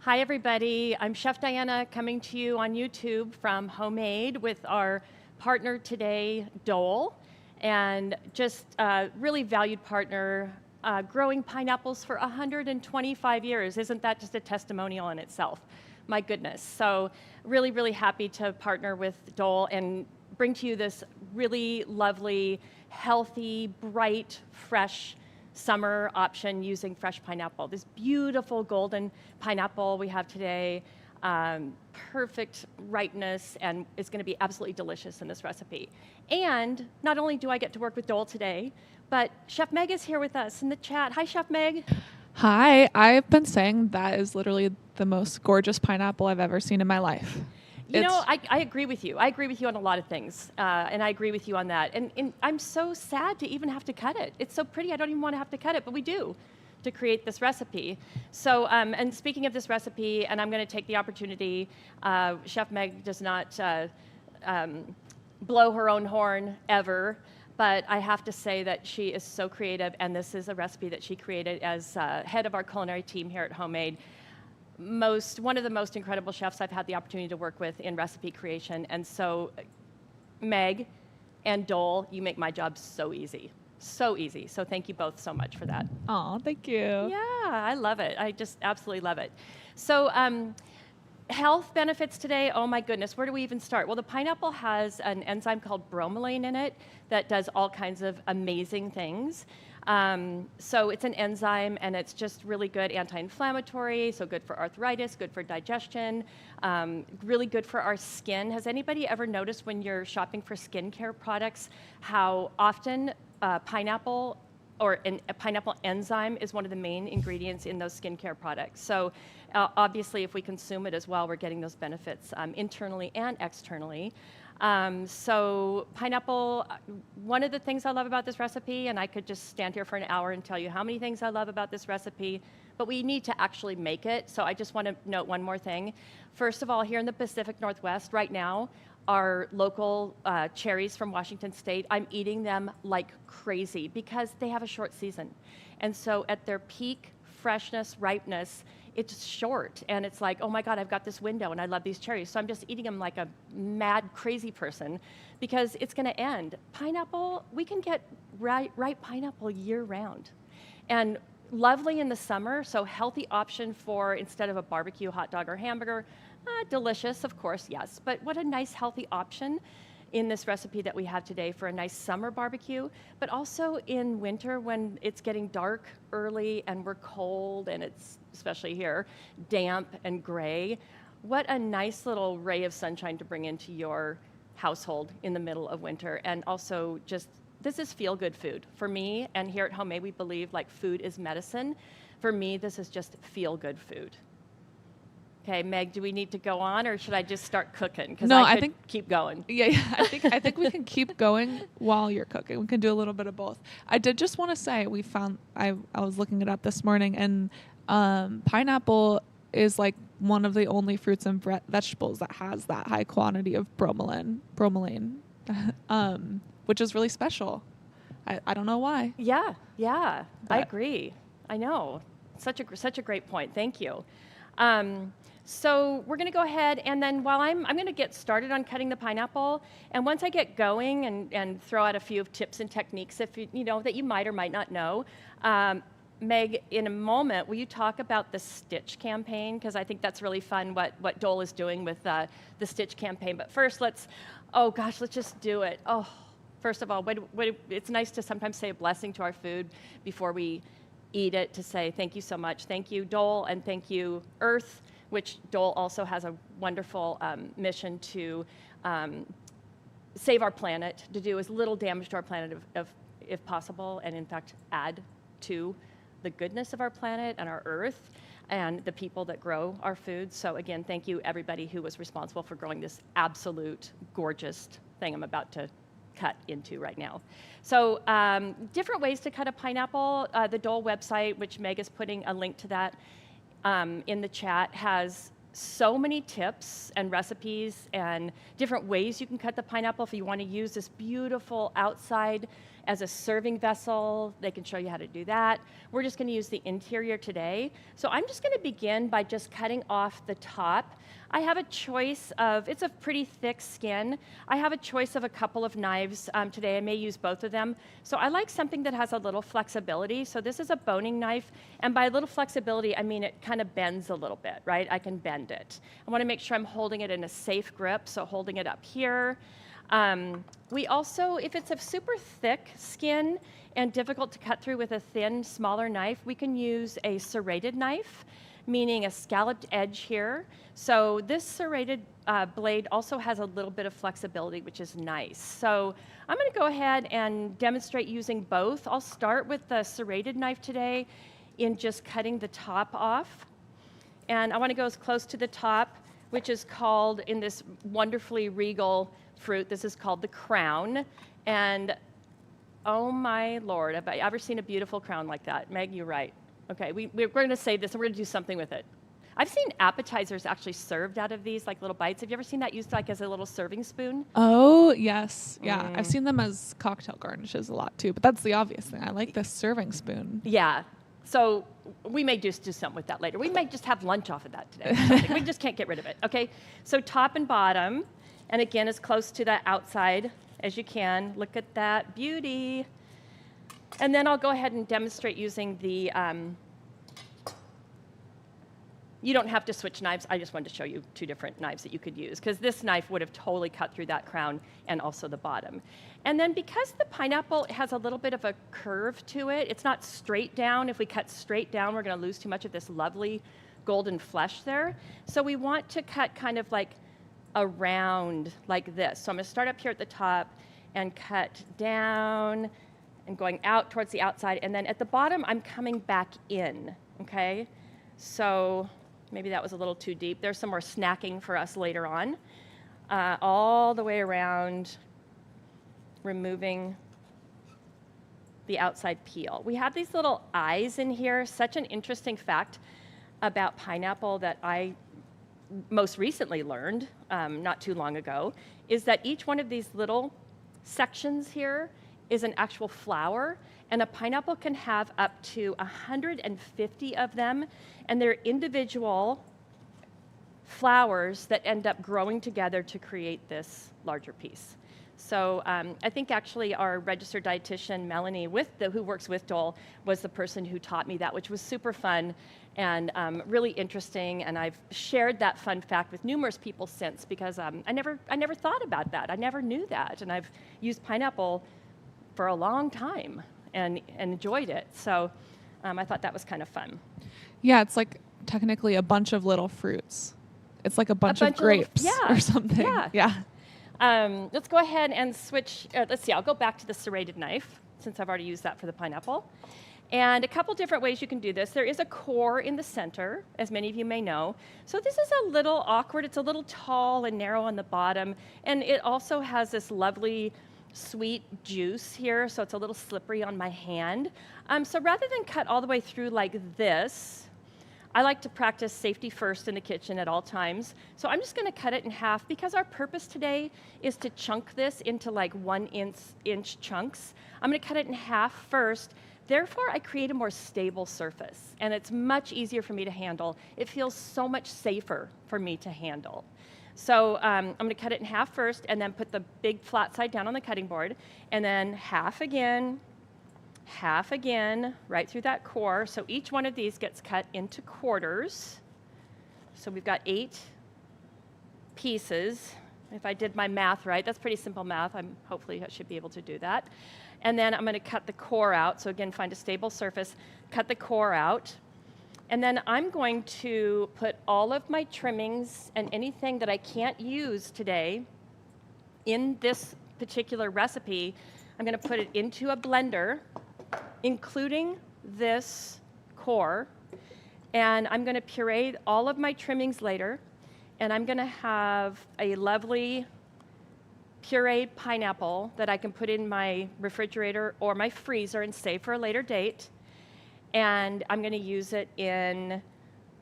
Hi, everybody. I'm Chef Diana coming to you on YouTube from Homemade with our partner today, Dole, and just a really valued partner, growing pineapples for 125 years. Isn't that just a testimonial in itself? My goodness. So really, really happy to partner with Dole and bring to you this really lovely, healthy, bright, fresh summer option using fresh pineapple. This beautiful golden pineapple we have today, perfect ripeness, and it's going to be absolutely delicious in this recipe. And not only do I get to work with Dole today, but Chef Meg is here with us in the chat. Hi, Chef Meg. Hi, I've been saying that is literally the most gorgeous pineapple I've ever seen in my life. You know, I agree with you. I agree with you on a lot of things, and I agree with you on that. And I'm so sad to even have to cut it. It's so pretty, I don't even want to have to cut it, but we do to create this recipe. So, and speaking of this recipe, and I'm going to take the opportunity, Chef Meg does not blow her own horn ever, but I have to say that she is so creative, and this is a recipe that she created as head of our culinary team here at Homemade. One of the most incredible chefs I've had the opportunity to work with in recipe creation. And so Meg and Dole, you make my job so easy. So easy. So thank you both so much for that. Oh, thank you. Yeah, I love it. I just absolutely love it. So health benefits today, oh my goodness, where do we even start? Well, the pineapple has an enzyme called bromelain in it that does all kinds of amazing things. So it's an enzyme, and it's just really good anti-inflammatory, so good for arthritis, good for digestion, really good for our skin. Has anybody ever noticed when you're shopping for skincare products how often pineapple or a pineapple enzyme is one of the main ingredients in those skincare products? So obviously, if we consume it as well, we're getting those benefits internally and externally. So pineapple, one of the things I love about this recipe, and I could just stand here for an hour and tell you how many things I love about this recipe, but we need to actually make it. So I just want to note one more thing. First of all, here in the Pacific Northwest right now, our local cherries from Washington State, I'm eating them like crazy because they have a short season. And so at their peak freshness, ripeness, it's short, and it's like, oh my God, I've got this window, and I love these cherries. So I'm just eating them like a mad, crazy person because it's going to end. Pineapple, we can get ripe pineapple year round. And lovely in the summer, so healthy option for instead of a barbecue, hot dog, or hamburger. Delicious, of course, yes, but what a nice, healthy option in this recipe that we have today for a nice summer barbecue, but also in winter when it's getting dark early and we're cold and it's, especially here, damp and gray. What a nice little ray of sunshine to bring into your household in the middle of winter. And also just, this is feel-good food. For me, and here at Homemade, we believe like food is medicine. For me, this is just feel-good food. Okay, Meg, do we need to go on, or should I just start cooking? Because No, I think keep going. Yeah, I think we can keep going while you're cooking. We can do a little bit of both. I did just want to say we found I was looking it up this morning, and pineapple is like one of the only fruits and vegetables that has that high quantity of bromelain, which is really special. I don't know why. Yeah, I agree. I know, such a great point. Thank you. So we're going to go ahead, and then while I'm going to get started on cutting the pineapple, and once I get going and throw out a few tips and techniques if you know that you might or might not know, Meg, in a moment, will you talk about the Stitch campaign? Because I think that's really fun what Dole is doing with the Stitch campaign. But first, let's just do it. Oh, first of all, it's nice to sometimes say a blessing to our food before we eat it, to say thank you so much. Thank you, Dole, and thank you, Earth, which Dole also has a wonderful mission to save our planet, to do as little damage to our planet if possible, and in fact add to the goodness of our planet and our Earth and the people that grow our food. So again, thank you everybody who was responsible for growing this absolute gorgeous thing I'm about to cut into right now. So different ways to cut a pineapple. The Dole website, which Meg is putting a link to that in the chat, has so many tips and recipes and different ways you can cut the pineapple if you want to use this beautiful outside as a serving vessel. They can show you how to do that. We're just going to use the interior today. So I'm just going to begin by just cutting off the top. I have a choice of, it's a pretty thick skin. I have a choice of a couple of knives today. I may use both of them. So I like something that has a little flexibility. So this is a boning knife. And by a little flexibility, I mean it kind of bends a little bit, right? I can bend it. I want to make sure I'm holding it in a safe grip. So holding it up here. We also, if it's a super thick skin and difficult to cut through with a thin, smaller knife, we can use a serrated knife, meaning a scalloped edge here. So this serrated blade also has a little bit of flexibility, which is nice. So I'm going to go ahead and demonstrate using both. I'll start with the serrated knife today in just cutting the top off. And I want to go as close to the top, which is called, in this wonderfully regal fruit, this is called the crown. And oh my Lord, have I ever seen a beautiful crown like that? Meg, you're right. Okay, we're going to save this and we're going to do something with it. I've seen appetizers actually served out of these, like little bites. Have you ever seen that used like as a little serving spoon? Oh, yes. Yeah, I've seen them as cocktail garnishes a lot too, but that's the obvious thing. I like this serving spoon. Yeah. So we may just do something with that later. We might just have lunch off of that today. We just can't get rid of it, okay? So top and bottom, and again, as close to the outside as you can. Look at that beauty. And then I'll go ahead and demonstrate using the, you don't have to switch knives. I just wanted to show you two different knives that you could use, because this knife would have totally cut through that crown and also the bottom. And then because the pineapple has a little bit of a curve to it, it's not straight down. If we cut straight down, we're going to lose too much of this lovely golden flesh there. So we want to cut kind of like around like this. So I'm going to start up here at the top and cut down and going out towards the outside. And then at the bottom, I'm coming back in, okay? So maybe that was a little too deep. There's some more snacking for us later on. All the way around, removing the outside peel. We have these little eyes in here. Such an interesting fact about pineapple that I most recently learned, not too long ago, is that each one of these little sections here is an actual flower, and a pineapple can have up to 150 of them, and they're individual flowers that end up growing together to create this larger piece. So I think actually our registered dietitian, Melanie, who works with Dole, was the person who taught me that, which was super fun and really interesting. And I've shared that fun fact with numerous people since, because I never thought about that. I never knew that. And I've used pineapple for a long time and enjoyed it. So I thought that was kind of fun. Yeah, it's like technically a bunch of little fruits. It's like a bunch of grapes or something. Yeah. Let's go ahead and switch. Let's see, I'll go back to the serrated knife, since I've already used that for the pineapple. And a couple different ways you can do this. There is a core in the center, as many of you may know. So this is a little awkward. It's a little tall and narrow on the bottom. And it also has this lovely sweet juice here, so it's a little slippery on my hand. So rather than cut all the way through like this, I like to practice safety first in the kitchen at all times. So I'm just going to cut it in half, because our purpose today is to chunk this into like 1-inch chunks. I'm going to cut it in half first. Therefore, I create a more stable surface, and it's much easier for me to handle. It feels so much safer for me to handle. So I'm going to cut it in half first, and then put the big flat side down on the cutting board, and then half again, right through that core. So each one of these gets cut into quarters. So we've got 8 pieces. If I did my math right, that's pretty simple math. Hopefully I should be able to do that. And then I'm going to cut the core out. So again, find a stable surface, cut the core out. And then I'm going to put all of my trimmings and anything that I can't use today in this particular recipe. I'm going to put it into a blender, including this core, and I'm going to puree all of my trimmings later, and I'm going to have a lovely pureed pineapple that I can put in my refrigerator or my freezer and save for a later date. And I'm going to use it in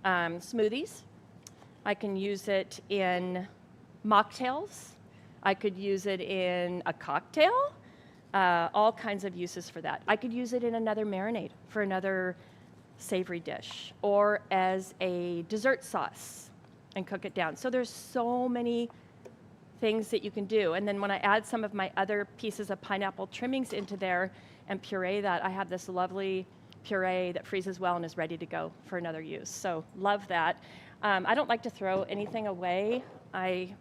smoothies. I can use it in mocktails. I could use it in a cocktail. All kinds of uses for that. I could use it in another marinade for another savory dish or as a dessert sauce and cook it down. So there's so many things that you can do. And then when I add some of my other pieces of pineapple trimmings into there and puree that, I have this lovely puree that freezes well and is ready to go for another use. So love that. I don't like to throw anything away. There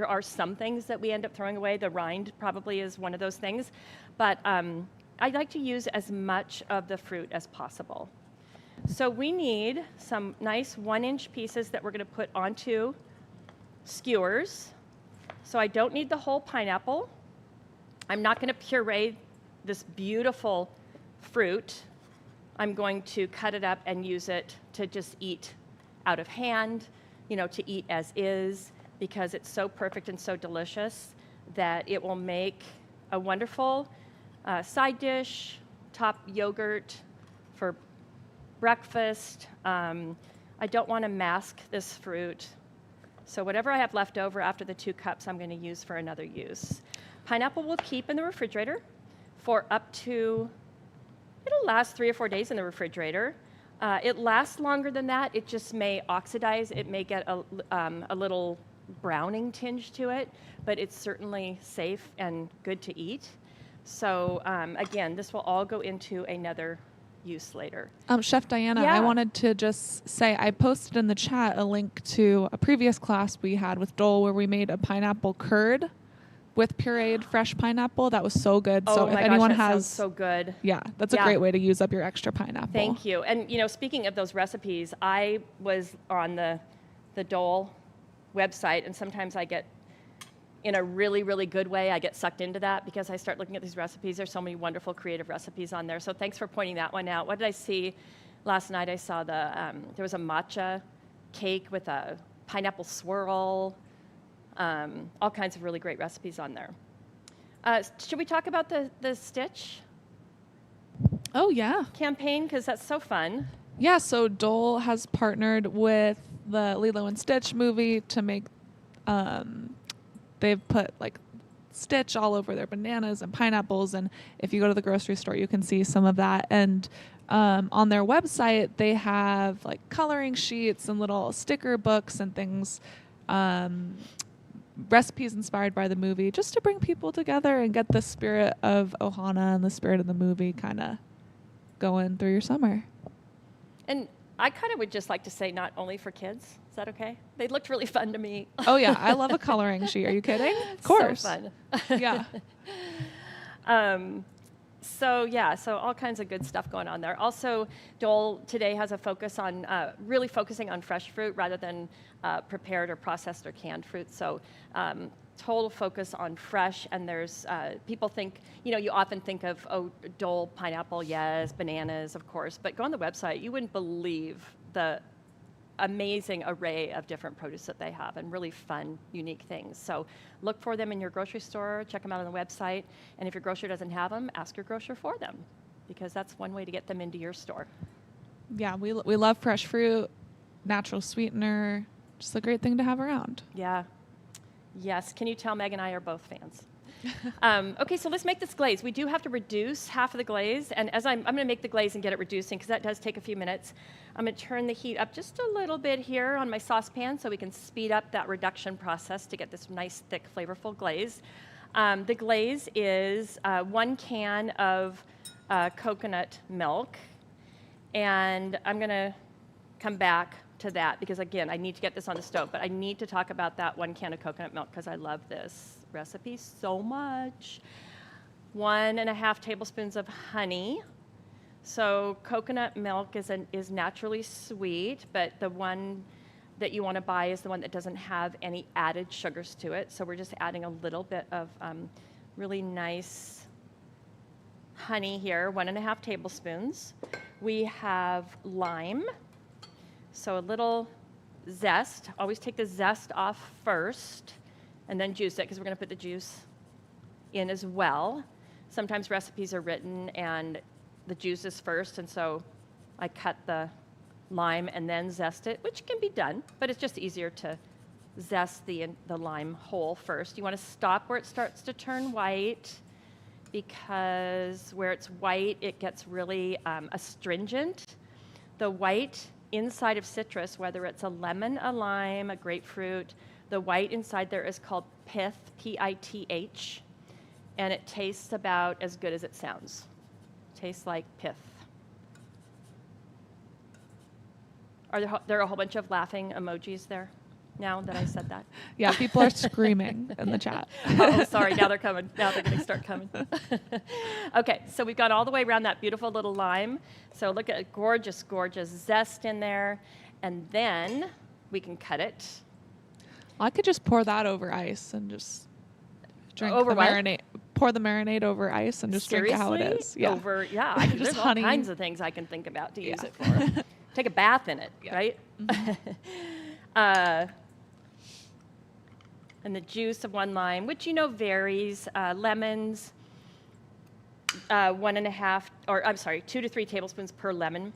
are some things that we end up throwing away. The rind probably is one of those things. But I like to use as much of the fruit as possible. So we need some nice 1-inch pieces that we're going to put onto skewers. So I don't need the whole pineapple. I'm not going to puree this beautiful fruit. I'm going to cut it up and use it to just eat out of hand, to eat as is, because it's so perfect and so delicious that it will make a wonderful side dish, top yogurt for breakfast. I don't want to mask this fruit. So whatever I have left over after the 2 cups, I'm going to use for another use. Pineapple will keep in the refrigerator for it'll last 3 or 4 days in the refrigerator. It lasts longer than that. It just may oxidize. It may get a little browning tinge to it, but it's certainly safe and good to eat. So again, this will all go into another use later. Chef Diana, Yeah. I wanted to just say I posted in the chat a link to a previous class we had with Dole where we made a pineapple curd with pureed fresh pineapple. That was so good. Oh so my if gosh, anyone that has sounds so good. Yeah, that's a great way to use up your extra pineapple. Thank you. And speaking of those recipes, I was on the Dole website, and sometimes I get, in a really, really good way, I get sucked into that because I start looking at these recipes. There's so many wonderful creative recipes on there. So thanks for pointing that one out. What did I see last night? I saw there was a matcha cake with a pineapple swirl. All kinds of really great recipes on there. Should we talk about the Stitch Oh, yeah. campaign? Because that's so fun. Yeah, so Dole has partnered with the Lilo and Stitch movie to make, they've put like Stitch all over their bananas and pineapples. And if you go to the grocery store, you can see some of that. And on their website, they have like coloring sheets and little sticker books and things, recipes inspired by the movie, just to bring people together and get the spirit of Ohana and the spirit of the movie kind of going through your summer. And I kind of would just like to say not only for kids. Is that okay? They looked really fun to me. Oh, yeah. I love a coloring sheet. Are you kidding? Of course. So fun. Yeah. So all kinds of good stuff going on there. Also, Dole today has a focus on really focusing on fresh fruit rather than prepared or processed or canned fruit. So total focus on fresh. And there's people think, you often think of, Dole, pineapple, yes, bananas, of course. But go on the website, you wouldn't believe the amazing array of different produce that they have and really fun, unique things. So look for them in your grocery store, check them out on the website, and if your grocer doesn't have them, ask your grocer for them, because that's one way to get them into your store. Yeah, we love fresh fruit, natural sweetener, just a great thing to have around. Yeah. Yes. Can you tell Meg and I are both fans? Okay, so let's make this glaze. We do have to reduce half of the glaze, and as I'm going to make the glaze and get it reducing, because that does take a few minutes. I'm going to turn the heat up just a little bit here on my saucepan so we can speed up that reduction process to get this nice, thick, flavorful glaze. The glaze is 1 can of coconut milk, and I'm going to come back to that because, again, I need to get this on the stove, but I need to talk about that 1 can of coconut milk because I love this recipe so much. 1.5 tablespoons of honey. So coconut milk is naturally sweet, but the one that you want to buy is the one that doesn't have any added sugars to it. So we're just adding a little bit of really nice honey here, 1.5 tablespoons. We have lime, so a little zest. Always take the zest off first and then juice it, because we're going to put the juice in as well. Sometimes recipes are written and the juice is first, and so I cut the lime and then zest it, which can be done, but it's just easier to zest the lime whole first. You want to stop where it starts to turn white, because where it's white, it gets really astringent. The white inside of citrus, whether it's a lemon, a lime, a grapefruit, the white inside there is called pith, P-I-T-H, and it tastes about as good as it sounds. Tastes like pith. Are there a whole bunch of laughing emojis there now that I said that? Yeah, people are screaming in the chat. Oh, sorry. Now they're coming. Now they're going to start coming. Okay, so we've got all the way around that beautiful little lime. So look at gorgeous, gorgeous zest in there. And then we can cut it. I could just pour that over ice and just drink Over the what? marinade. Pour the marinade over ice and just drink it how it is. Yeah. Just There's all honey. kinds of things I can think about to use it for. Take a bath in it, right? Mm-hmm. And the juice of one lime, which varies. Lemons, 2 to 3 tablespoons per lemon,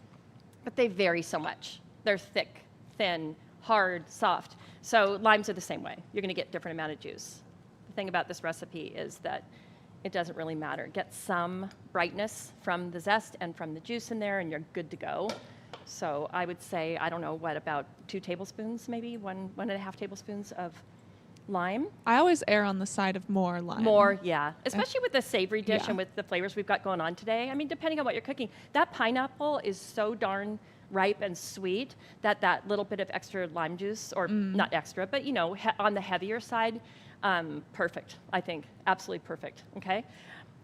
but they vary so much. They're thick, thin, hard, soft. So limes are the same way. You're going to get different amount of juice. The thing about this recipe is that it doesn't really matter. Get some brightness from the zest and from the juice in there, and you're good to go. So I would say, I don't know, about 2 tablespoons, maybe 1.5 tablespoons of lime. I always err on the side of more lime. More, yeah. Especially with the savory dish Yeah. and with the flavors we've got going on today. I mean, depending on what you're cooking. That pineapple is so darn ripe and sweet that little bit of extra lime juice, or not extra, but on the heavier side, perfect, I think. Absolutely perfect, okay?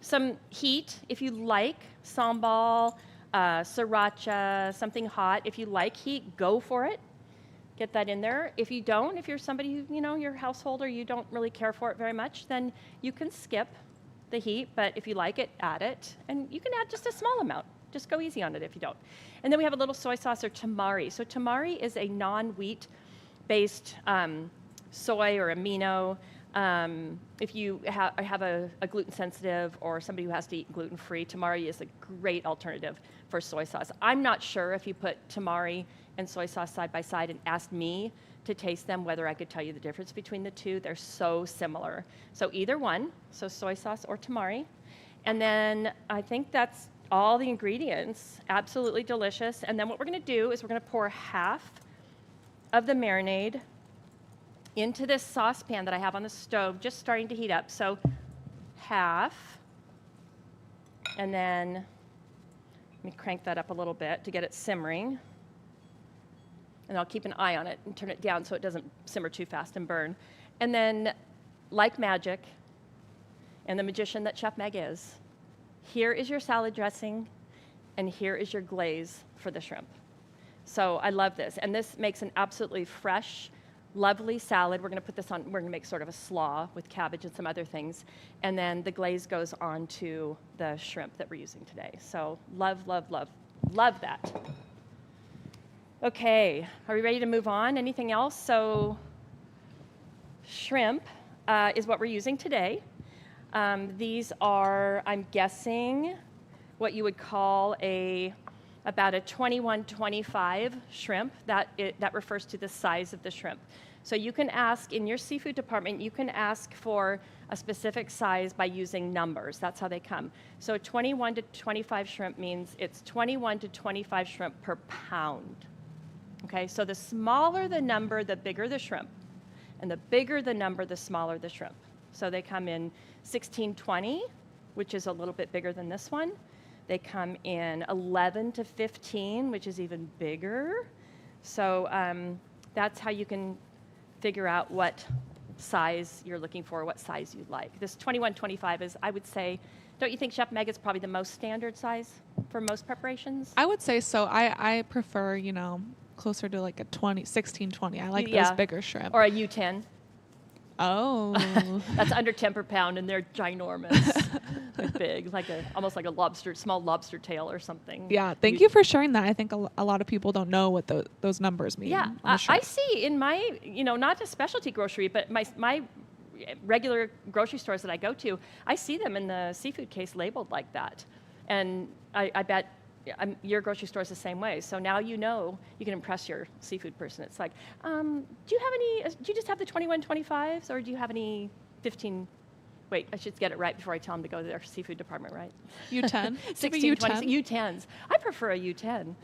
Some heat, if you like, sambal, sriracha, something hot. If you like heat, go for it. Get that in there. If you don't, if you're somebody who, your householder, you don't really care for it very much, then you can skip the heat. But if you like it, add it. And you can add just a small amount. Just go easy on it if you don't. And then we have a little soy sauce, or tamari. So tamari is a non-wheat-based soy or amino. If you have a gluten-sensitive or somebody who has to eat gluten-free, tamari is a great alternative for soy sauce. I'm not sure if you put tamari and soy sauce side by side and asked me to taste them, whether I could tell you the difference between the two. They're so similar. So either one, so soy sauce or tamari. And then I think that's all the ingredients. Absolutely delicious. And then what we're going to do is we're going to pour half of the marinade into this saucepan that I have on the stove, just starting to heat up. So half, and then let me crank that up a little bit to get it simmering. And I'll keep an eye on it and turn it down so it doesn't simmer too fast and burn. And then, like magic, and the magician that Chef Meg is, here is your salad dressing, and here is your glaze for the shrimp. So I love this. And this makes an absolutely fresh, lovely salad. We're going to put this on, we're going to make sort of a slaw with cabbage and some other things. And then the glaze goes on to the shrimp that we're using today. So love, love, love, love that. Okay, are we ready to move on? Anything else? So shrimp is what we're using today. These are, I'm guessing, what you would call about a 21-25 shrimp. That refers to the size of the shrimp. So you can ask, in your seafood department, you can ask for a specific size by using numbers. That's how they come. So 21 to 25 shrimp means it's 21 to 25 shrimp per pound. Okay, so the smaller the number, the bigger the shrimp. And the bigger the number, the smaller the shrimp. So they come in 16-20, which is a little bit bigger than this one. They come in 11 to 15, which is even bigger. So that's how you can figure out what size you're looking for, what size you like. This 21-25 is, I would say, don't you think, Chef Meg, it's probably the most standard size for most preparations? I would say so. I prefer, closer to like a 16-20. I like those bigger shrimp. Or a U10. Oh. That's under 10 per pound, and they're ginormous. They're big, almost like a small lobster tail or something. Yeah, thank you for sharing that. I think a lot of people don't know what those numbers mean. Yeah, I see in my, not a specialty grocery, but my regular grocery stores that I go to, I see them in the seafood case labeled like that. And I bet your grocery store is the same way. So now you know you can impress your seafood person. It's like, do you just have the 2125s, or do you have any 15? Wait, I should get it right before I tell them to go to their seafood department, right? U10? 16, 20, U10s. I prefer a U10.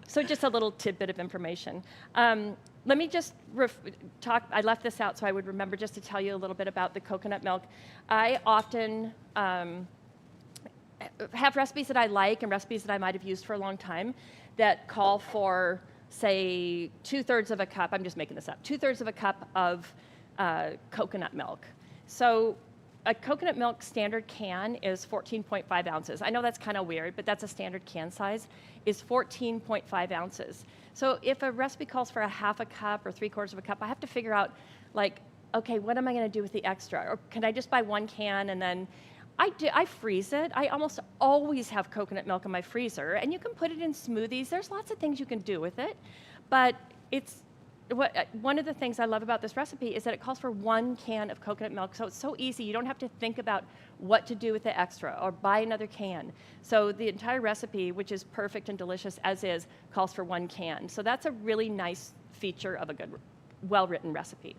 So just a little tidbit of information. Let me just talk, I left this out so I would remember just to tell you a little bit about the coconut milk. I often have recipes that I like and recipes that I might have used for a long time that call for, say, 2/3 of a cup, I'm just making this up, 2/3 of a cup of coconut milk. So a coconut milk standard can is 14.5 ounces. I know that's kind of weird, but that's a standard can size, is 14.5 ounces. So if a recipe calls for a half a cup or 3/4 of a cup, I have to figure out, like, okay, what am I going to do with the extra? Or can I just buy one can and then I freeze it. I almost always have coconut milk in my freezer, and you can put it in smoothies. There's lots of things you can do with it, but one of the things I love about this recipe is that it calls for 1 can of coconut milk, so it's so easy. You don't have to think about what to do with the extra or buy another can. So the entire recipe, which is perfect and delicious as is, calls for 1 can. So that's a really nice feature of a good, well-written recipe.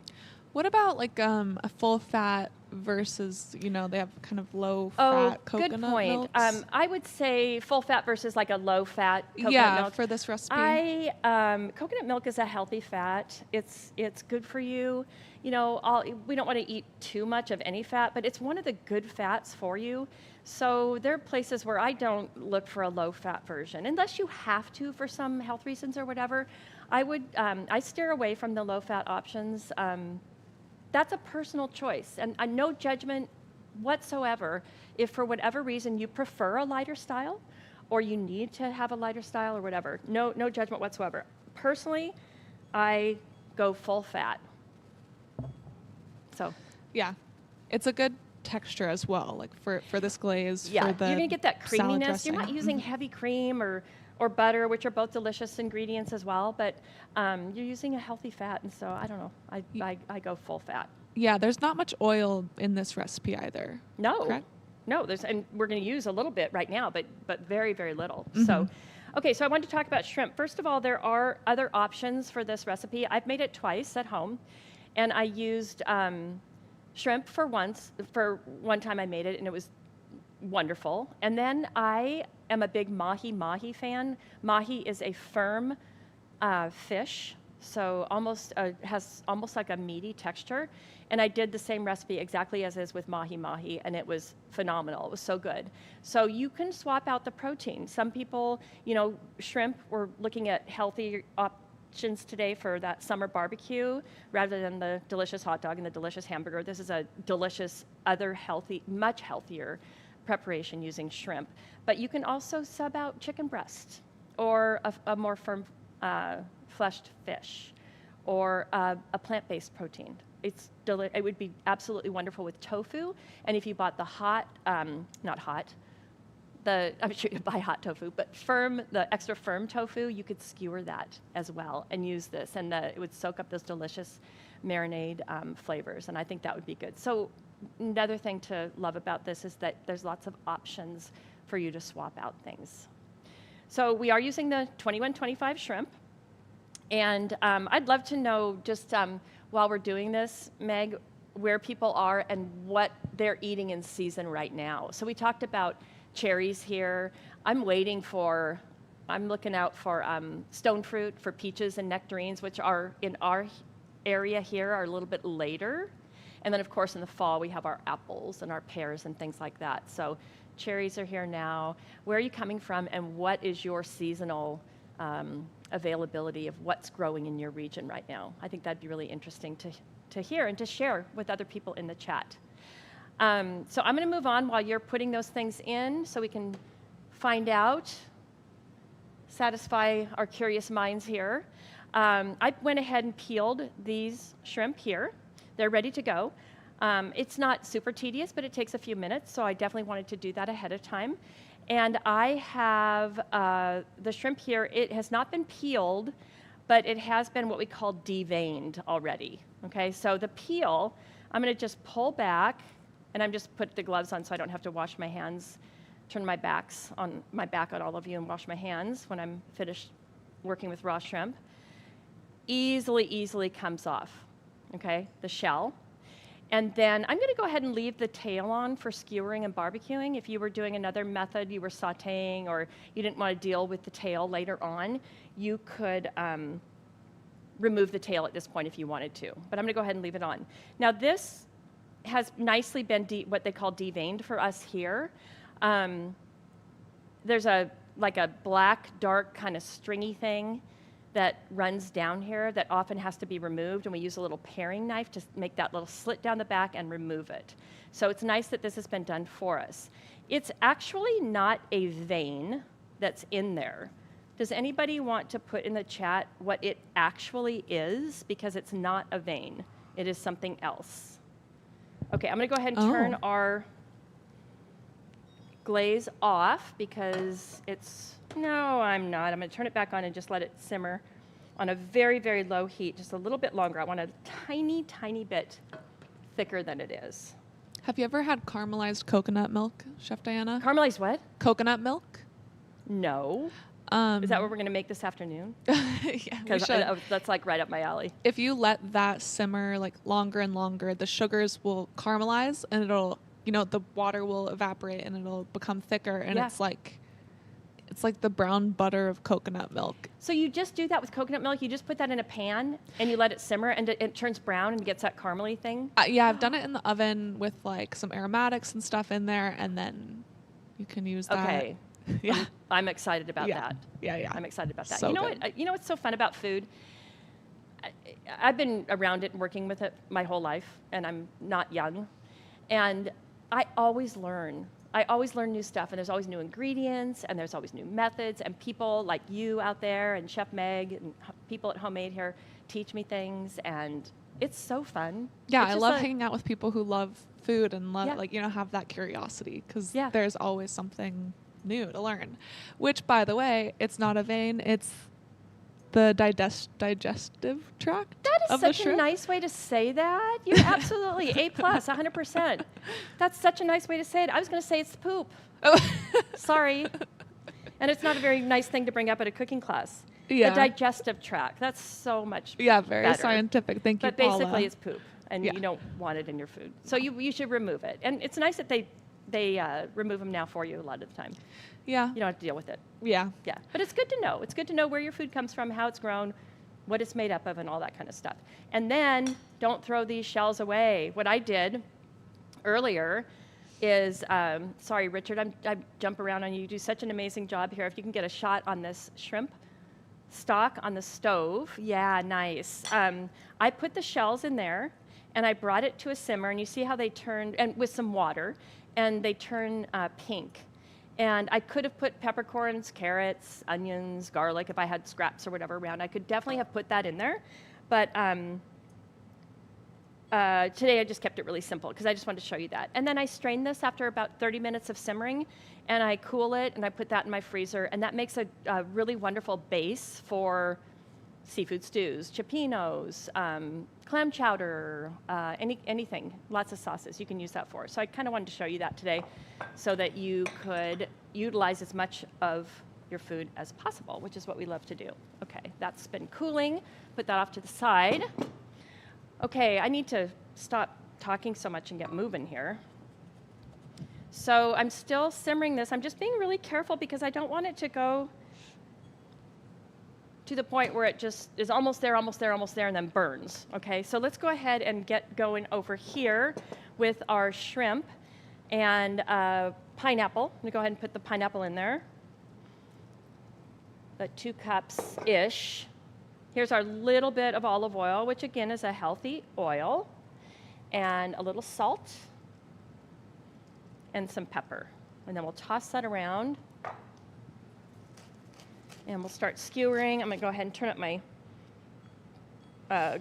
What about like a full fat versus, they have kind of low fat coconut good point. milks? I would say full fat versus like a low fat coconut milk. For this recipe. Coconut milk is a healthy fat. It's good for you. We don't want to eat too much of any fat, but it's one of the good fats for you. So there are places where I don't look for a low fat version, unless you have to for some health reasons or whatever. I steer away from the low fat options. That's a personal choice, and no judgment whatsoever if for whatever reason you prefer a lighter style or you need to have a lighter style or whatever. No judgment whatsoever. Personally, I go full fat. So yeah, it's a good texture as well, like for this glaze. Yeah, for the you're gonna get that creaminess. You're not dressing. using heavy cream or butter, which are both delicious ingredients as well, but you're using a healthy fat, and so I don't know. I go full fat. Yeah, there's not much oil in this recipe either. No, correct? No. And we're going to use a little bit right now, but very, very little. Mm-hmm. So, okay. So I wanted to talk about shrimp. First of all, there are other options for this recipe. I've made it twice at home, and I used shrimp for one time I made it, and it was wonderful. And then I am a big mahi fan. Mahi is a firm fish, so has almost like a meaty texture. And I did the same recipe exactly as is with mahi, and it was phenomenal. It was so good. So you can swap out the protein. Some people, shrimp, we're looking at healthy options today for that summer barbecue rather than the delicious hot dog and the delicious hamburger. This is a delicious, much healthier preparation using shrimp. But you can also sub out chicken breast or a more firm fleshed fish or a plant-based protein. It would be absolutely wonderful with tofu. And if you bought I'm sure you buy hot tofu, but the extra firm tofu, you could skewer that as well and use this, and it would soak up those delicious marinade flavors, and I think that would be good. So another thing to love about this is that there's lots of options for you to swap out things. So we are using the 2125 shrimp, and I'd love to know just while we're doing this, Meg, where people are and what they're eating in season right now. So we talked about cherries here. I'm looking out for stone fruit, for peaches and nectarines, which are in our area here are a little bit later. And then, of course, in the fall, we have our apples and our pears and things like that. So cherries are here now. Where are you coming from, and what is your seasonal availability of what's growing in your region right now? I think that'd be really interesting to hear and to share with other people in the chat. So I'm going to move on while you're putting those things in so we can find out, satisfy our curious minds here. I went ahead and peeled these shrimp here. They're ready to go. It's not super tedious, but it takes a few minutes, so I definitely wanted to do that ahead of time. And I have the shrimp here. It has not been peeled, but it has been what we call deveined already. Okay, so the peel, I'm going to just pull back, and I'm just put the gloves on so I don't have to wash my hands turn my back on all of you and wash my hands when I'm finished working with raw shrimp. Easily comes off, okay, the shell. And then I'm going to go ahead and leave the tail on for skewering and barbecuing. If you were doing another method, you were sautéing, or you didn't want to deal with the tail later on, you could remove the tail at this point if you wanted to. But I'm going to go ahead and leave it on. Now this has nicely been what they call deveined for us here. There's like a black, dark kind of stringy thing that runs down here that often has to be removed, and we use a little paring knife to make that little slit down the back and remove it. So it's nice that this has been done for us. It's actually not a vein that's in there. Does anybody want to put in the chat what it actually is? Because it's not a vein. It is something else. Okay, I'm gonna go ahead and turn our glaze off because no, I'm not. I'm gonna turn it back on and just let it simmer on a very low heat, just a little bit longer. I want a tiny bit thicker than it is. Have you ever had caramelized coconut milk, Chef Diana? Caramelized what? Coconut milk? No. Is that what we're gonna make this afternoon? Yeah, Because that's like right up my alley. If you let that simmer like longer and longer, the sugars will caramelize and it'll, the water will evaporate and it'll become thicker, and it's like the brown butter of coconut milk. So you just do that with coconut milk? You just put that in a pan and you let it simmer and it turns brown and gets that caramely thing? Yeah, I've done it in the oven with like some aromatics and stuff in there, and then you can use that. Okay. Yeah. I'm excited about that. Yeah. I'm excited about that. So You know what's so fun about food? I've been around it and working with it my whole life, and I'm not young. And I always learn new stuff, and there's always new ingredients, and there's always new methods, and people like you out there and Chef Meg and people at Homemade here teach me things, and it's so fun. Yeah, I love hanging out with people who love food and love have that curiosity, because there's always something new to learn. Which, by the way, it's not a vein, it's the digestive tract. That is of the such a shrimp. nice way to say that. You're absolutely A+, 100%. That's such a nice way to say it. I was going to say it's the poop. Oh. Sorry. And it's not a very nice thing to bring up at a cooking class. Yeah. The digestive tract. That's so much very better. scientific. Thank you, But Paula. basically it's poop, and you don't want it in your food. So you should remove it. And it's nice that they remove them now for you a lot of the time. Yeah. You don't have to deal with it. Yeah. Yeah, but it's good to know. It's good to know where your food comes from, how it's grown, what it's made up of, and all that kind of stuff. And then don't throw these shells away. What I did earlier is, sorry, Richard, I jump around on you. You do such an amazing job here. If you can get a shot on this shrimp stock on the stove. Yeah, nice. I put the shells in there, and I brought it to a simmer, and you see how they turned, and with some water, and they turn pink. And I could have put peppercorns, carrots, onions, garlic, if I had scraps or whatever around. I could definitely have put that in there. But today I just kept it really simple because I just wanted to show you that. And then I strain this after about 30 minutes of simmering, and I cool it, and I put that in my freezer. And that makes a really wonderful base for seafood stews, ciopinos, clam chowder, anything, lots of sauces you can use that for. So I kind of wanted to show you that today so that you could utilize as much of your food as possible, which is what we love to do. Okay, that's been cooling. Put that off to the side. Okay, I need to stop talking so much and get moving here. So I'm still simmering this. I'm just being really careful because I don't want it to go to the point where it just is almost there, and then burns, okay? So let's go ahead and get going over here with our shrimp and pineapple. I'm gonna go ahead and put the pineapple in there. About 2 cups-ish. Here's our little bit of olive oil, which again is a healthy oil, and a little salt, and some pepper. And then we'll toss that around. And we'll start skewering. I'm going to go ahead and turn up my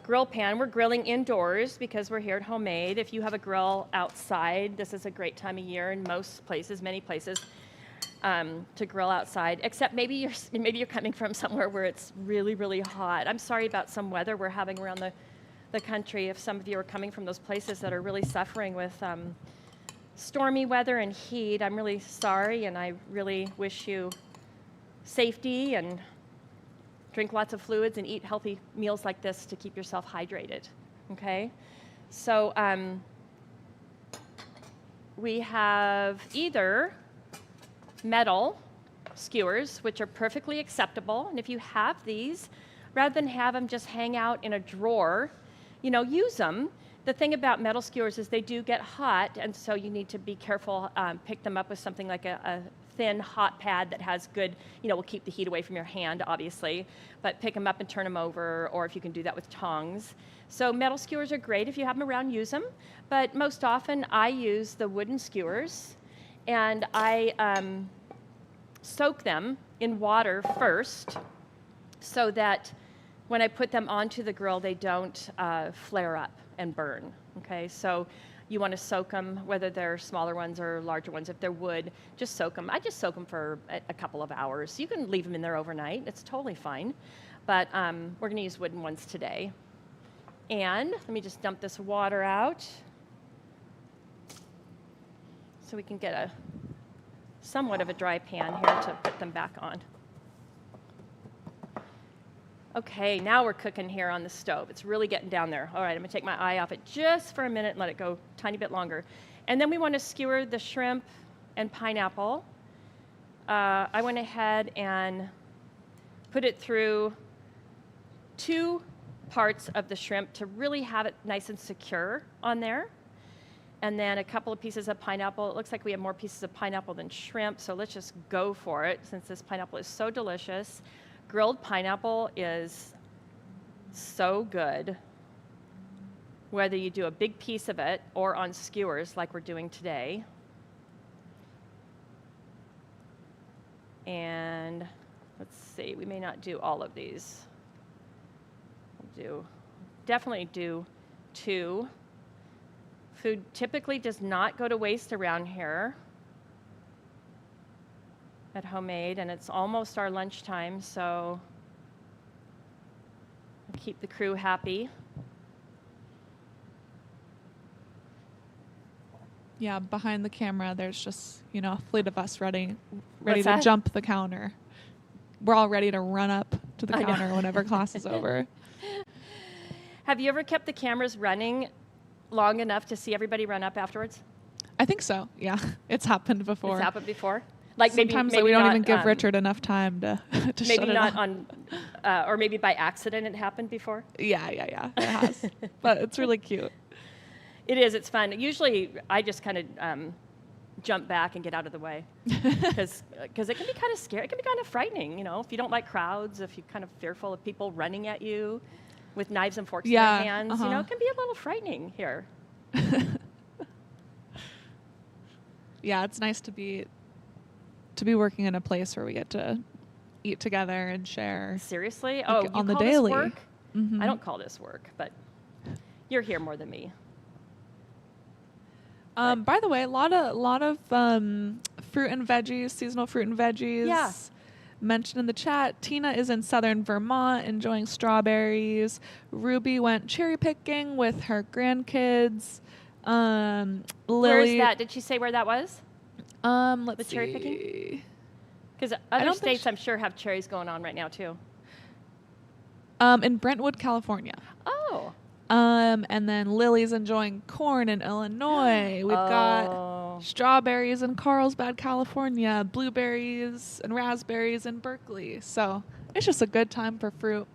grill pan. We're grilling indoors because we're here at Homemade. If you have a grill outside, this is a great time of year in most places, many places, to grill outside. Except maybe you're coming from somewhere where it's really, really hot. I'm sorry about some weather we're having around the country. If some of you are coming from those places that are really suffering with stormy weather and heat, I'm really sorry, and I really wish you safety and drink lots of fluids and eat healthy meals like this to keep yourself hydrated, okay? So we have either metal skewers, which are perfectly acceptable, and if you have these, rather than have them just hang out in a drawer, use them. The thing about metal skewers is they do get hot, and so you need to be careful, pick them up with something like a thin hot pad that has good, will keep the heat away from your hand, obviously, but pick them up and turn them over, or if you can do that with tongs. So metal skewers are great. If you have them around, use them, but most often I use the wooden skewers, and I soak them in water first so that when I put them onto the grill, they don't flare up and burn, okay? So you want to soak them, whether they're smaller ones or larger ones. If they're wood, just soak them. I just soak them for a couple of hours. You can leave them in there overnight. It's totally fine. But we're going to use wooden ones today. And let me just dump this water out so we can get a somewhat of a dry pan here to put them back on. Okay, now we're cooking here on the stove. It's really getting down there. All right, I'm gonna take my eye off it just for a minute and let it go a tiny bit longer. And then we want to skewer the shrimp and pineapple. I went ahead and put it through 2 parts of the shrimp to really have it nice and secure on there. And then a couple of pieces of pineapple. It looks like we have more pieces of pineapple than shrimp, so let's just go for it since this pineapple is so delicious. Grilled pineapple is so good, whether you do a big piece of it or on skewers like we're doing today. And let's see, we may not do all of these. Definitely do 2. Food typically does not go to waste around here at Homemade, and it's almost our lunchtime, so keep the crew happy. Yeah, behind the camera, there's just, a fleet of us ready What's to that? jump the counter. We're all ready to run up to the I know. counter whenever class is over. Have you ever kept the cameras running long enough to see everybody run up afterwards? I think so, yeah. It's happened before. It's happened before? Like Sometimes maybe we don't not, even give Richard enough time to maybe shut it not off. on, or maybe by accident it happened before? Yeah, it has. But it's really cute. It is, it's fun. Usually I just kind of jump back and get out of the way because it can be kind of scary. It can be kind of frightening, if you don't like crowds, if you're kind of fearful of people running at you with knives and forks in their hands. It can be a little frightening here. Yeah, it's nice to be working in a place where we get to eat together and share. Seriously? Like Oh, you on the call daily. this work? Mm-hmm. I don't call this work, but you're here more than me. By the way, a lot of fruit and veggies, seasonal fruit and veggies. Yeah. Mentioned in the chat. Tina is in southern Vermont enjoying strawberries. Ruby went cherry picking with her grandkids. Where is Lily. that? Did she say where that was? Let's The see. cherry picking? Because other don't think states, I'm sure, have cherries going on right now, too. In Brentwood, California. Oh. And then Lily's enjoying corn in Illinois. We've got strawberries in Carlsbad, California, blueberries and raspberries in Berkeley. So it's just a good time for fruit.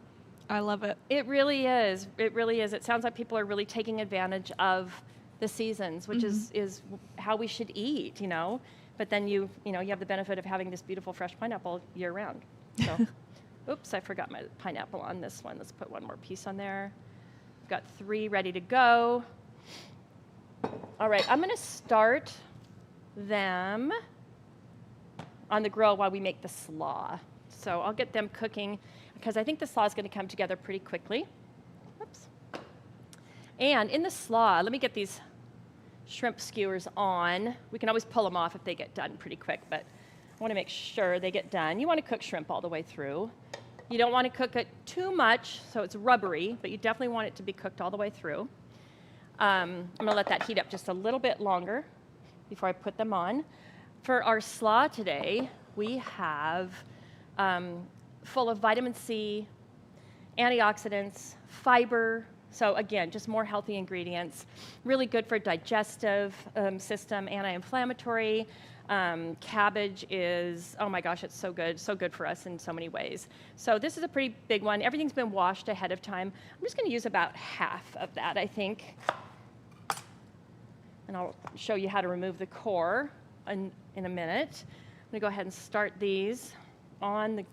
I love it. It really is. It really is. It sounds like people are really taking advantage of the seasons, which is how we should eat, But then you have the benefit of having this beautiful fresh pineapple year round. So, oops, I forgot my pineapple on this one. Let's put one more piece on there. I've got 3 ready to go. All right, I'm going to start them on the grill while we make the slaw. So I'll get them cooking because I think the slaw is going to come together pretty quickly. Oops. And in the slaw, let me get these shrimp skewers on. We can always pull them off if they get done pretty quick, but I want to make sure they get done. You want to cook shrimp all the way through. You don't want to cook it too much so it's rubbery, but you definitely want it to be cooked all the way through. I'm going to let that heat up just a little bit longer. before I put them on. For our slaw today, we have full of vitamin C, antioxidants, fiber. So again, just more healthy ingredients. Really good for digestive system, anti-inflammatory. Cabbage is, oh my gosh, it's so good for us in so many ways. So this is a pretty big one. Everything's been washed ahead of time. I'm just going to use about half of that, I think. And I'll show you how to remove the core in a minute. I'm going to go ahead and start these on the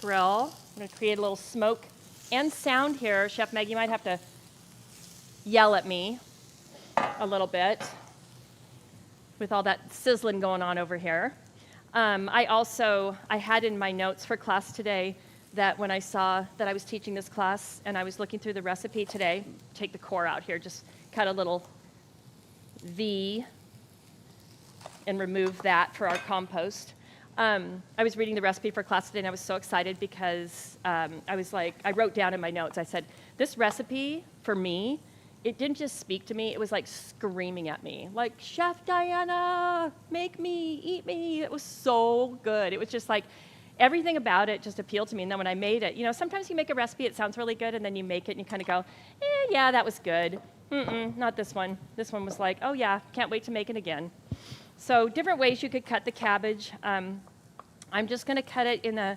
grill. I'm going to create a little smoke and sound here. Chef Meg, you might have to yell at me a little bit with all that sizzling going on over here. I had in my notes for class today that when I saw that I was teaching this class and I was looking through the recipe today, take the core out here, just cut a little V and remove that for our compost. I was reading the recipe for class today and I was so excited because I wrote down in my notes, I said, this recipe for me, it didn't just speak to me, it was like screaming at me. Like, Chef Diana, make me, eat me. It was so good. It was just like, everything about it just appealed to me. And then when I made it, sometimes you make a recipe, it sounds really good, and then you make it and you kind of go, yeah, that was good. Not this one. This one was like, oh yeah, can't wait to make it again. So different ways you could cut the cabbage. I'm just going to cut it in a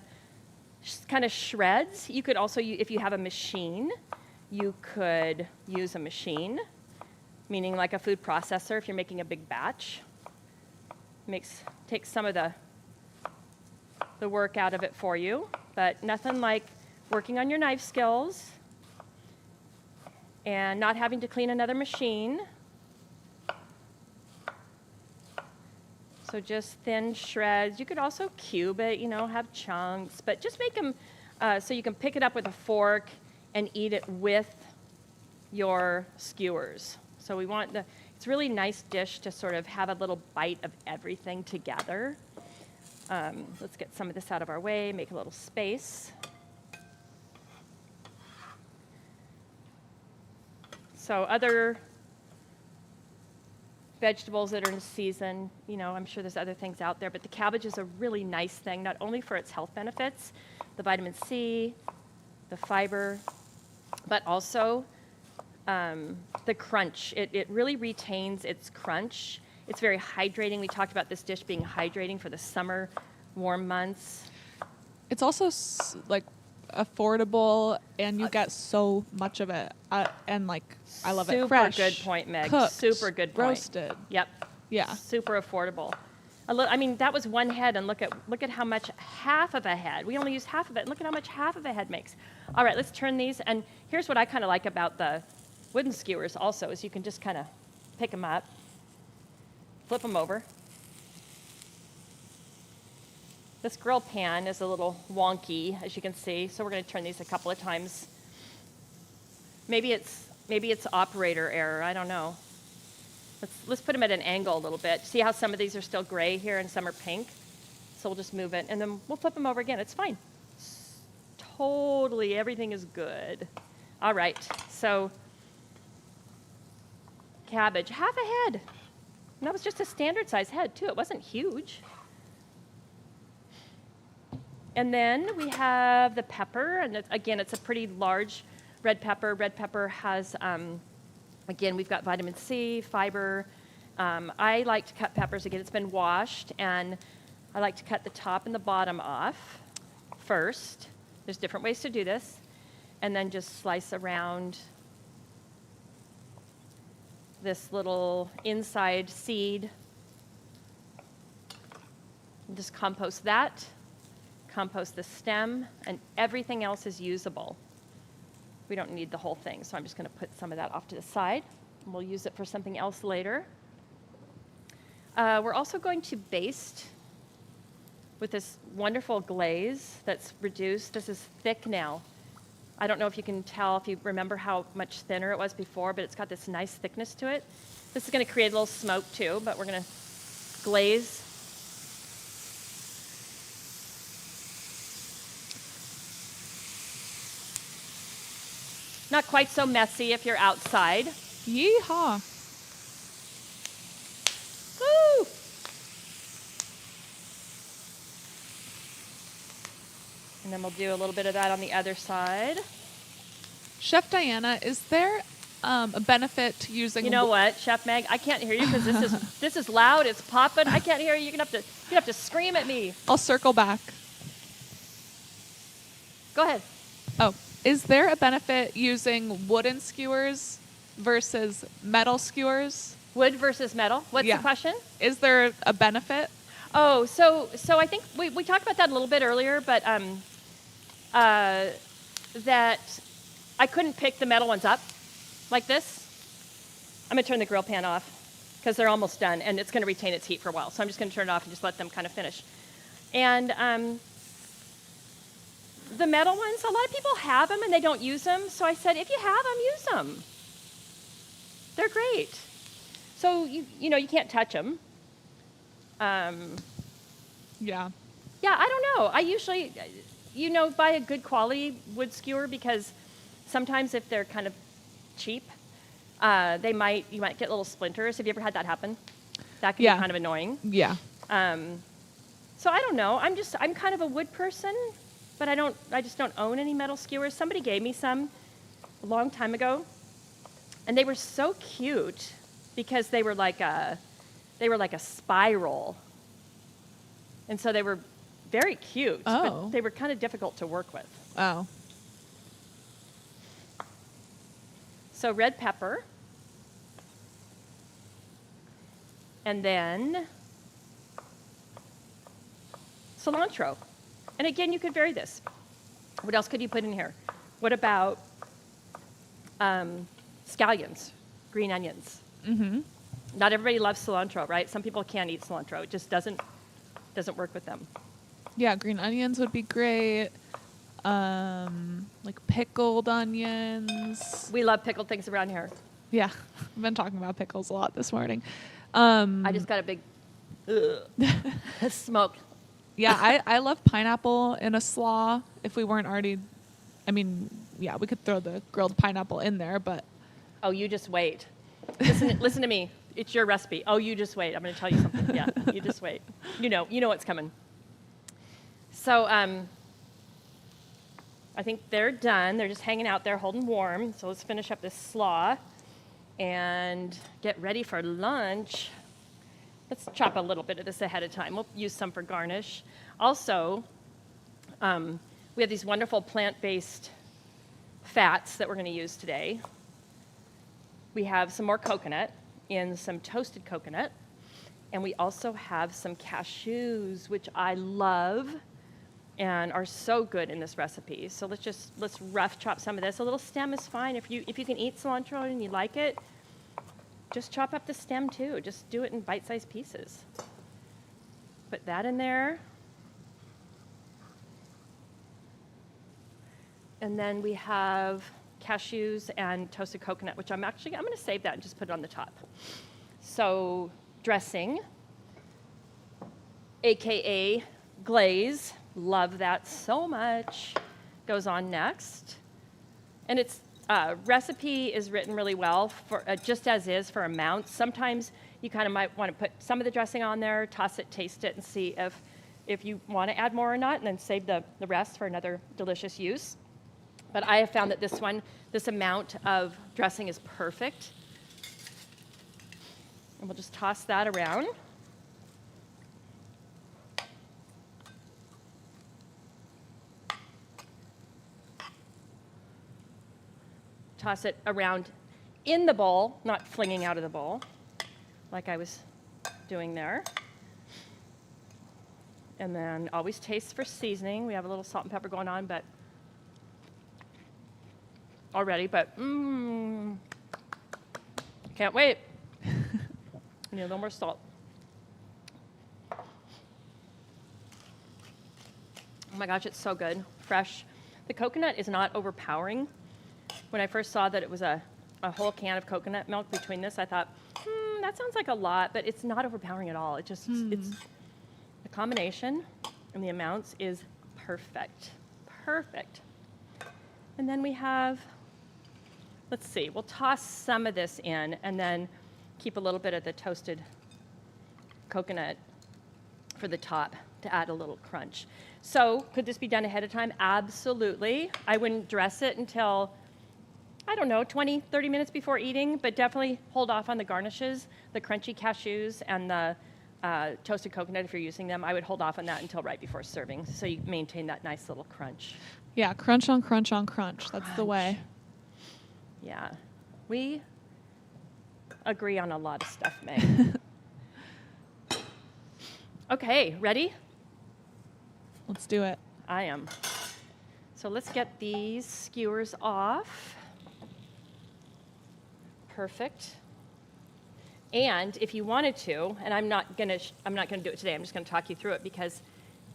kind of shreds. You could also, if you have a machine, you could use a machine, meaning like a food processor if you're making a big batch. Takes some of the work out of it for you, but nothing like working on your knife skills and not having to clean another machine. So just thin shreds. You could also cube it, have chunks, but just make them so you can pick it up with a fork and eat it with your skewers. So it's a really nice dish to sort of have a little bite of everything together. Let's get some of this out of our way, make a little space. So other vegetables that are in season, I'm sure there's other things out there, but the cabbage is a really nice thing, not only for its health benefits, the vitamin C, the fiber, but also the crunch. It really retains its crunch. It's very hydrating. We talked about this dish being hydrating for the summer, warm months. It's also affordable, and you get so much of it. And I love it fresh. Super good point, Meg. Cooked, Super good point. roasted. Yep. Yeah. Super affordable. That was one head, and look at how much half of a head. We only used half of it, and look at how much half of a head makes. All right, let's turn these, and here's what I kind of like about the wooden skewers also, is you can just kind of pick them up, flip them over. This grill pan is a little wonky, as you can see, so we're going to turn these a couple of times. Maybe it's operator error, I don't know. Let's put them at an angle a little bit. See how some of these are still gray here and some are pink? So we'll just move it, and then we'll flip them over again. It's fine. Totally, everything is good. All right, so cabbage, half a head. And that was just a standard size head, too. It wasn't huge. And then we have the pepper, and again, it's a pretty large red pepper. Red pepper has... again, we've got vitamin C, fiber. I like to cut peppers. Again, it's been washed, and I like to cut the top and the bottom off first. There's different ways to do this. And then just slice around this little inside seed. Just compost that, compost the stem, and everything else is usable. We don't need the whole thing, so I'm just going to put some of that off to the side. And we'll use it for something else later. We're also going to baste with this wonderful glaze that's reduced. This is thick now. I don't know if you can tell, if you remember how much thinner it was before, but it's got this nice thickness to it. This is going to create a little smoke too, but we're going to glaze. Not quite so messy if you're outside. Yeehaw. Woo! And then we'll do a little bit of that on the other side. Chef Diana, is there a benefit to using? You know what, Chef Meg? I can't hear you because this is loud. It's popping. I can't hear you. You're gonna have to scream at me. I'll circle back. Go ahead. Oh, is there a benefit using wooden skewers versus metal skewers? Wood versus metal. What's the question? Is there a benefit? Oh, so I think we talked about that a little bit earlier, but that I couldn't pick the metal ones up like this. I'm gonna turn the grill pan off because they're almost done and it's gonna retain its heat for a while. So I'm just gonna turn it off and just let them kind of finish. And the metal ones, a lot of people have them and they don't use them. So I said, if you have them, use them. They're great. So you know you can't touch them. Yeah. Yeah, I don't know. I usually, buy a good quality wood skewer because sometimes if they're kind of cheap, you might get little splinters. Have you ever had that happen? That can be kind of annoying. Yeah. So I don't know. I'm kind of a wood person, but I just don't own any metal skewers. Somebody gave me some a long time ago, and they were so cute because they were like a spiral. And so they were very cute, but they were kind of difficult to work with. Oh. So red pepper. And then cilantro. And again, you could vary this. What else could you put in here? What about scallions, green onions? Mm-hmm. Not everybody loves cilantro, right? Some people can't eat cilantro. It just doesn't work with them. Yeah, green onions would be great. Like pickled onions. We love pickled things around here. Yeah, I've been talking about pickles a lot this morning. I just got a big smoke. Yeah, I love pineapple in a slaw. If we weren't already, we could throw the grilled pineapple in there, but. Oh, you just wait. Listen to me. It's your recipe. Oh, you just wait. I'm going to tell you something. Yeah, you just wait. You know what's coming. So I think they're done. They're just hanging out there holding warm. So let's finish up this slaw and get ready for lunch. Let's chop a little bit of this ahead of time. We'll use some for garnish. Also, we have these wonderful plant-based fats that we're going to use today. We have some more coconut in some toasted coconut. And we also have some cashews, which I love and are so good in this recipe. So let's rough chop some of this. A little stem is fine. If you can eat cilantro and you like it, just chop up the stem too. Just do it in bite-sized pieces. Put that in there. And then we have cashews and toasted coconut, which I'm going to save that and just put it on the top. So dressing, AKA glaze, love that so much, goes on next. And its recipe is written really well, for just as is for amounts. Sometimes you kind of might want to put some of the dressing on there, toss it, taste it, and see if you want to add more or not, and then save the rest for another delicious use. But I have found that this amount of dressing is perfect. And we'll just toss that around. Toss it around in the bowl, not flinging out of the bowl, like I was doing there. And then always taste for seasoning. We have a little salt and pepper going on, but can't wait. Need a little more salt. Oh my gosh, it's so good. Fresh. The coconut is not overpowering. When I first saw that it was a whole can of coconut milk between this, I thought, that sounds like a lot, but it's not overpowering at all. It's the combination and the amounts is perfect. Perfect. And then we have, let's see, we'll toss some of this in and then keep a little bit of the toasted coconut for the top to add a little crunch. So could this be done ahead of time? Absolutely. I wouldn't dress it until, I don't know, 20, 30 minutes before eating, but definitely hold off on the garnishes, the crunchy cashews and the toasted coconut if you're using them. I would hold off on that until right before serving so you maintain that nice little crunch. Yeah, crunch on crunch on crunch. That's the way. Yeah. We agree on a lot of stuff, Meg. Okay, ready? Let's do it. I am. So let's get these skewers off. Perfect. And if you wanted to, and I'm not gonna do it today. I'm just gonna talk you through it because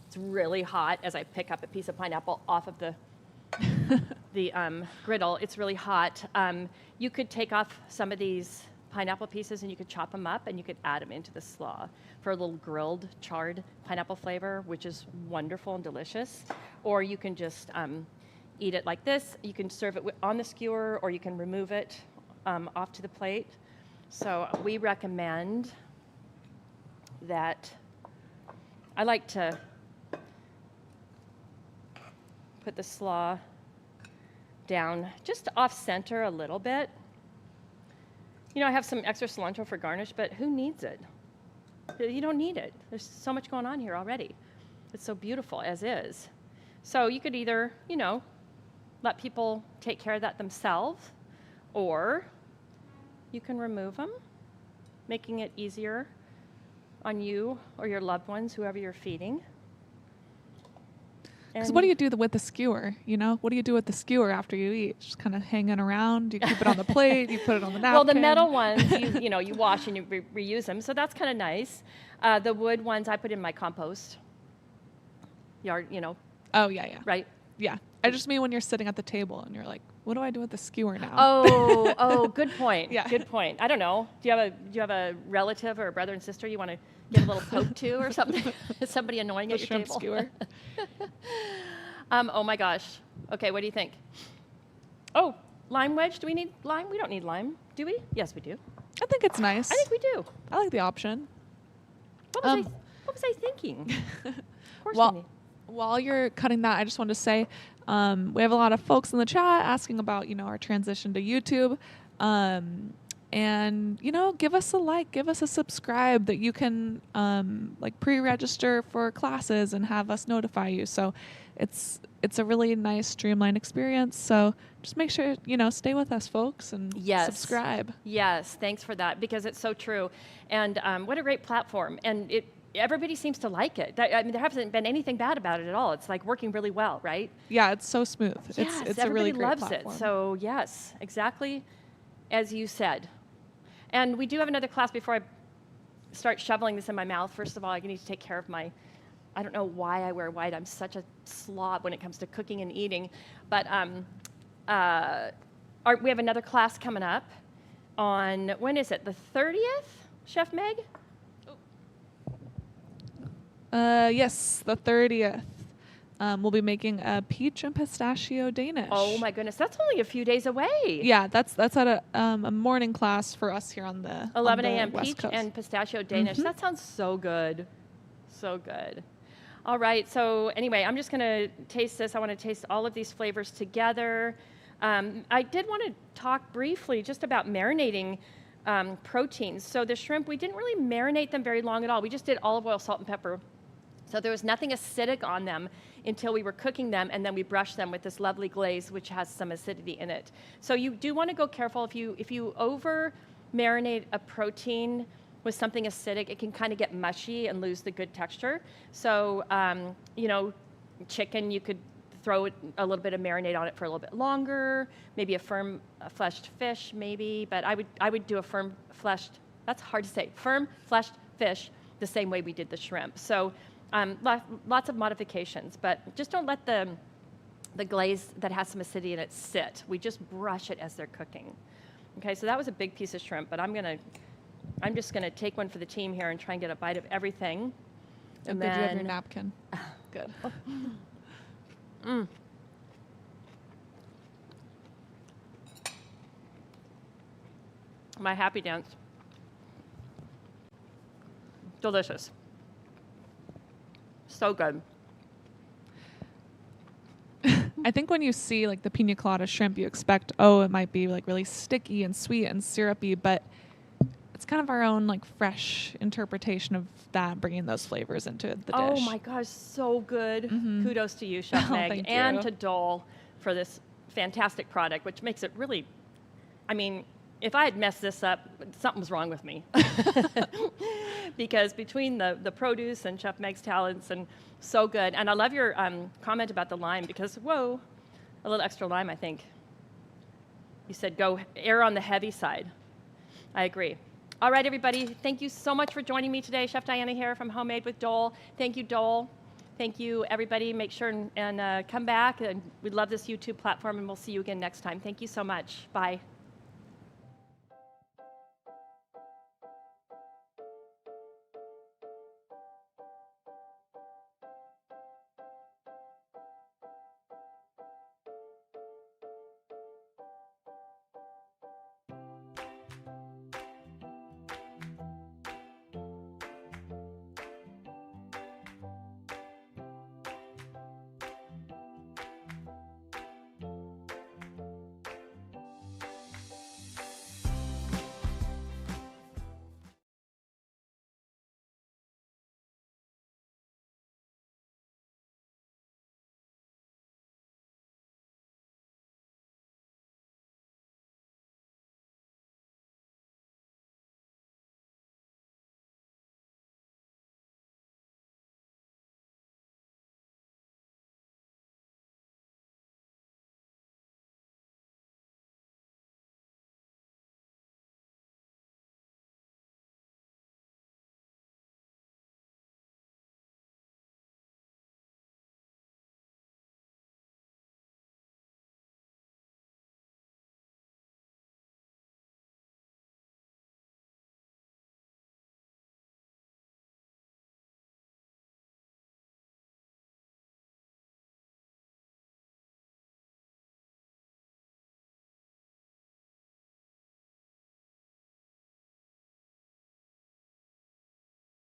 it's really hot. As I pick up a piece of pineapple off of the griddle, it's really hot. You could take off some of these pineapple pieces and you could chop them up and you could add them into the slaw for a little grilled, charred pineapple flavor, which is wonderful and delicious. Or you can just eat it like this. You can serve it on the skewer, or you can remove it off to the plate. So we recommend that. I like to put the slaw down just off center a little bit. You know, I have some extra cilantro for garnish, but who needs it? You don't need it. There's so much going on here already. It's so beautiful as is. So you could either, you know, let people take care of that themselves, or you can remove them, making it easier on you or your loved ones, whoever you're feeding. Because what do you do with the skewer? You know, what do you do with the skewer after you eat? Just kind of hanging around. You keep it on the plate. You put it on the napkin. Well, the metal ones, you wash and you reuse them, so that's kind of nice. The wood ones I put in my compost yard. Oh yeah. Right. Yeah. I just mean when you're sitting at the table and you're like, what do I do with the skewer now? Oh, good point. Yeah. Good point. I don't know. Do you have a relative or a brother and sister you want to give a little poke to or something? Is somebody annoying at your shrimp table? skewer. Oh my gosh. Okay, what do you think? Oh, lime wedge. Do we need lime? We don't need lime, do we? Yes, we do. I think it's nice. I think we do. I like the option. What was I thinking? Of course we need. While you're cutting that, I just wanted to say we have a lot of folks in the chat asking about, our transition to YouTube. And, give us a like, give us a subscribe that you can pre-register for classes and have us notify you. So it's a really nice streamlined experience. So just make sure, stay with us, folks, and subscribe. Yes, thanks for that, because it's so true. And what a great platform. And everybody seems to like it. I mean, there hasn't been anything bad about it at all. It's like working really well, right? Yeah, it's so smooth. Yes, it's a really great loves platform. it. So yes, exactly as you said. And we do have another class before I start shoveling this in my mouth. First of all, I need to take care of I don't know why I wear white. I'm such a slob when it comes to cooking and eating. But we have another class coming up on, when is it, the 30th, Chef Meg? Yes, the 30th. We'll be making a peach and pistachio Danish. Oh my goodness, that's only a few days away. Yeah, that's at a morning class for us here on the 11 on the a.m. West peach Coast. and pistachio Danish. That sounds so good. So good. All right, so anyway, I'm just going to taste this. I want to taste all of these flavors together. I did want to talk briefly just about marinating proteins. So the shrimp, we didn't really marinate them very long at all. We just did olive oil, salt, and pepper. So there was nothing acidic on them until we were cooking them, and then we brushed them with this lovely glaze, which has some acidity in it. So you do want to go careful. If you over marinate a protein with something acidic, it can kind of get mushy and lose the good texture. So chicken, you could throw a little bit of marinade on it for a little bit longer. Maybe a firm fleshed fish, maybe. But I would do a firm fleshed. That's hard to say. Firm fleshed fish, the same way we did the shrimp. So. Lots of modifications, but just don't let the glaze that has some acidity in it sit. We just brush it as they're cooking. Okay, so that was a big piece of shrimp, but I'm just gonna take one for the team here and try and get a bite of everything. And then you have your napkin. Good. My happy dance. Delicious. So good. I think when you see like the Piña Colada shrimp, you expect, oh, it might be like really sticky and sweet and syrupy, but it's kind of our own like fresh interpretation of that, bringing those flavors into the dish. Oh my gosh, so good. Kudos to you, Chef Oh, Meg, thank and you. to Dole for this fantastic product, which makes it really, I mean, if I had messed this up, something was wrong with me. Because between the produce and Chef Meg's talents, and so good. And I love your comment about the lime, because, whoa, a little extra lime, I think. You said go err on the heavy side. I agree. All right, everybody, thank you so much for joining me today. Chef Diana here from Homemade with Dole. Thank you, Dole. Thank you, everybody. Make sure and come back. And we love this YouTube platform, and we'll see you again next time. Thank you so much. Bye.